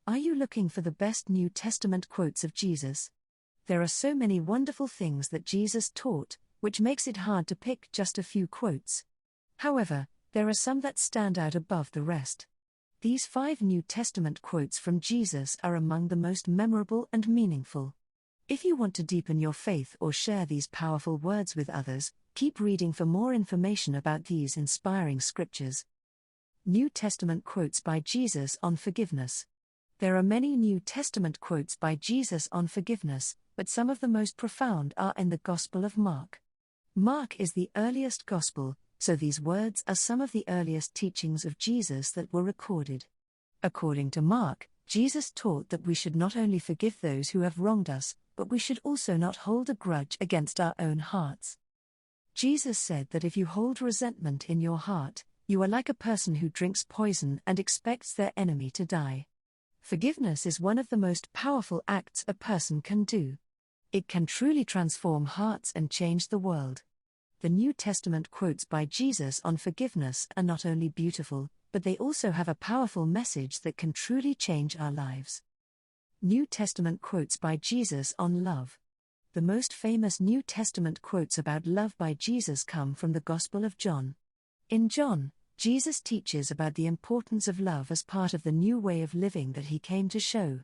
Are you looking for the best New Testament quotes of Jesus? There are so many wonderful things that Jesus taught, which makes it hard to pick just a few quotes. However, there are some that stand out above the rest. These 5 New Testament quotes from Jesus are among the most memorable and meaningful. If you want to deepen your faith or share these powerful words with others, keep reading for more information about these inspiring scriptures. New Testament quotes by Jesus on forgiveness. There are many New Testament quotes by Jesus on forgiveness, but some of the most profound are in the Gospel of Mark. Mark is the earliest Gospel, so these words are some of the earliest teachings of Jesus that were recorded. According to Mark, Jesus taught that we should not only forgive those who have wronged us, but we should also not hold a grudge against our own hearts. Jesus said that if you hold resentment in your heart, you are like a person who drinks poison and expects their enemy to die. Forgiveness is one of the most powerful acts a person can do. It can truly transform hearts and change the world. The New Testament quotes by Jesus on forgiveness are not only beautiful, but they also have a powerful message that can truly change our lives. New Testament quotes by Jesus on love. The most famous New Testament quotes about love by Jesus come from the Gospel of John. In John, Jesus teaches about the importance of love as part of the new way of living that he came to show.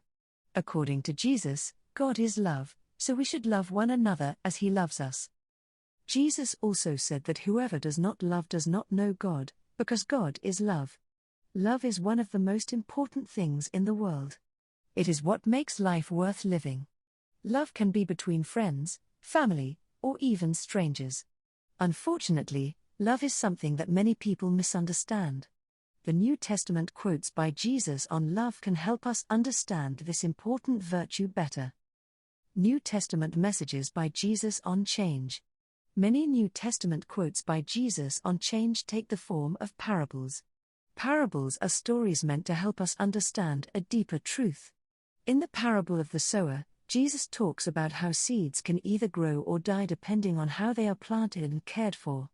According to Jesus, God is love, so we should love one another as he loves us. Jesus also said that whoever does not love does not know God, because God is love. Love is one of the most important things in the world. It is what makes life worth living. Love can be between friends, family, or even strangers. Unfortunately, love is something that many people misunderstand. The New Testament quotes by Jesus on love can help us understand this important virtue better. New Testament messages by Jesus on change. Many New Testament quotes by Jesus on change take the form of parables. Parables are stories meant to help us understand a deeper truth. In the parable of the sower, Jesus talks about how seeds can either grow or die depending on how they are planted and cared for.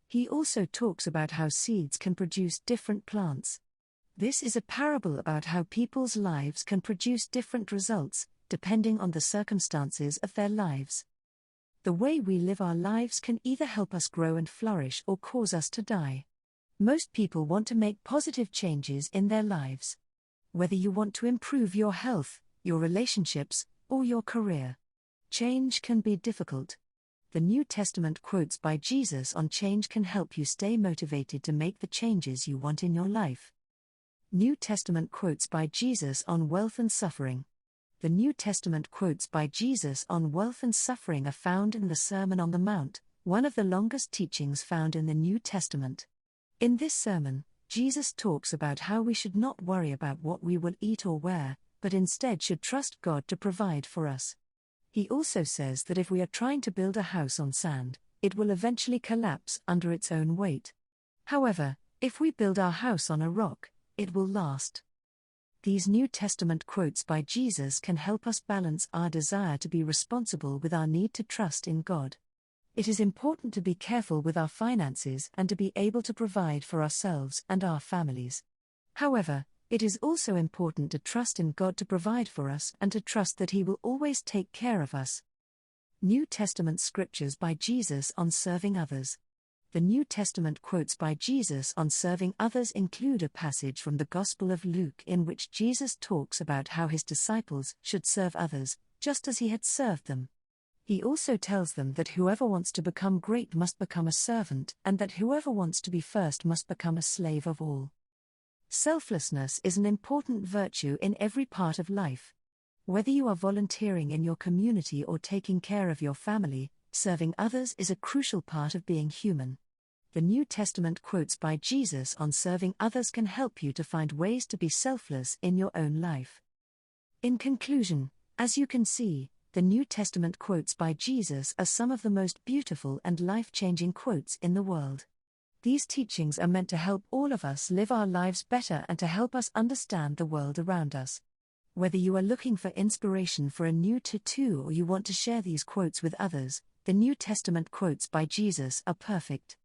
He also talks about how seeds can produce different plants. This is a parable about how people's lives can produce different results, depending on the circumstances of their lives. The way we live our lives can either help us grow and flourish or cause us to die. Most people want to make positive changes in their lives. Whether you want to improve your health, your relationships, or your career, change can be difficult. The New Testament quotes by Jesus on change can help you stay motivated to make the changes you want in your life. New Testament quotes by Jesus on wealth and suffering. The New Testament quotes by Jesus on wealth and suffering are found in the Sermon on the Mount, one of the longest teachings found in the New Testament. In this sermon, Jesus talks about how we should not worry about what we will eat or wear, but instead should trust God to provide for us. He also says that if we are trying to build a house on sand, it will eventually collapse under its own weight. However, if we build our house on a rock, it will last. These New Testament quotes by Jesus can help us balance our desire to be responsible with our need to trust in God. It is important to be careful with our finances and to be able to provide for ourselves and our families. However, it is also important to trust in God to provide for us and to trust that He will always take care of us. New Testament scriptures by Jesus on serving others. The New Testament quotes by Jesus on serving others include a passage from the Gospel of Luke in which Jesus talks about how his disciples should serve others, just as he had served them. He also tells them that whoever wants to become great must become a servant, and that whoever wants to be first must become a slave of all. Selflessness is an important virtue in every part of life. Whether you are volunteering in your community or taking care of your family, serving others is a crucial part of being human. The New Testament quotes by Jesus on serving others can help you to find ways to be selfless in your own life. In conclusion, as you can see, the New Testament quotes by Jesus are some of the most beautiful and life-changing quotes in the world. These teachings are meant to help all of us live our lives better and to help us understand the world around us. Whether you are looking for inspiration for a new tattoo or you want to share these quotes with others, the New Testament quotes by Jesus are perfect.